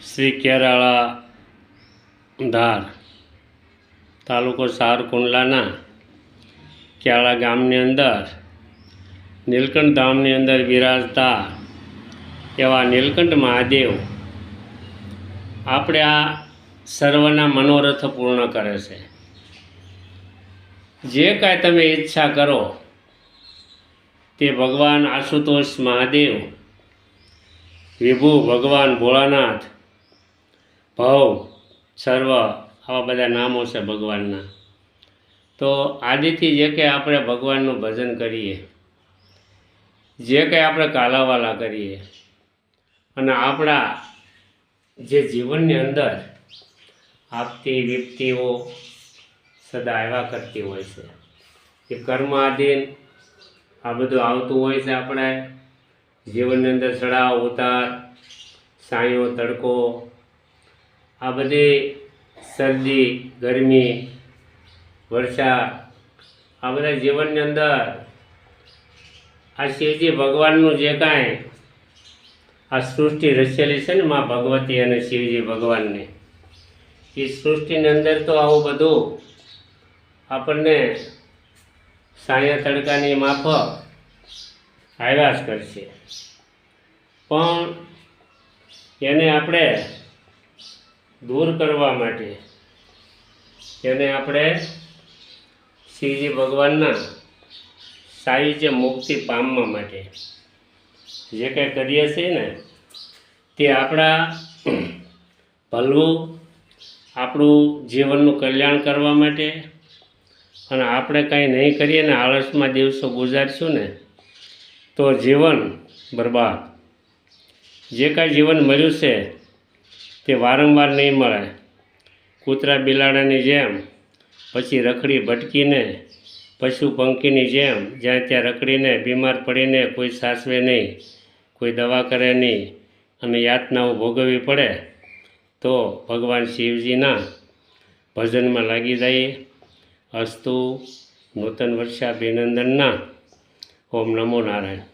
શ્રી કેરાળા ધાર તાલુકો સાવરકુંડલાના ક્યાળા ગામની અંદર નીલકંઠ ધામની અંદર બિરાજતા એવા નીલકંઠ મહાદેવ આપણે આ સર્વના મનોરથ પૂર્ણ કરે છે. જે કાંઈ તમે ઈચ્છા કરો તે ભગવાન આશુતોષ મહાદેવ, વિભુ ભગવાન ભોળાનાથ, ભવ, સર્વ આવા બધા નામો છે ભગવાનના. તો આદિથી જે કંઈ આપણે ભગવાનનું ભજન કરીએ, જે કંઈ આપણે કાલાવાલા કરીએ અને આપણા જે જીવનની અંદર આપતી વિપત્તિઓ સદા આવ્યા કરતી હોય છે, એ કર્મ આધીન આ બધું આવતું હોય છે. આપણે જીવનની અંદર ચડાવ ઉતાર, સાયો તડકો, આ બધી શરદી ગરમી વરસાદ, આ બધા જીવનની અંદર આ શિવજી ભગવાનનું જે કાંઈ આ સૃષ્ટિ રચેલી છે ને મા ભગવતી અને શિવજી ભગવાનની, એ સૃષ્ટિની અંદર તો આવું બધું આપણને સાયા તડકાની માફક આવ્યા જ કરશે. પણ એને આપણે દૂર કરવા માટે, એને આપણે શિવજી ભગવાનના સાયુજ્ય મુક્તિ પામવા માટે જે કંઈ કરીએ છીએ ને તે આપણા ભલું, આપણું જીવનનું કલ્યાણ કરવા માટે. અને આપણે કાંઈ નહીં કરીએ ને આળસમાં દિવસો ગુજારશું ને તો જીવન બરબાદ. જે કાંઈ જીવન મળ્યું છે તે વારંવાર નહીં મળે. કૂતરા બિલાડાની જેમ પછી રખડી ભટકીને, પશુ પંખીની જેમ જ્યાં ત્યાં રખડીને બીમાર પડીને કોઈ સાચવે નહીં, કોઈ દવા કરે નહીં અને યાતનાઓ ભોગવવી પડે, તો ભગવાન શિવજીના ભજનમાં લાગી જઈએ. અસ્તુ નૂતન વર્ષાભિનંદનના. ઓમ નમો નારાયણ.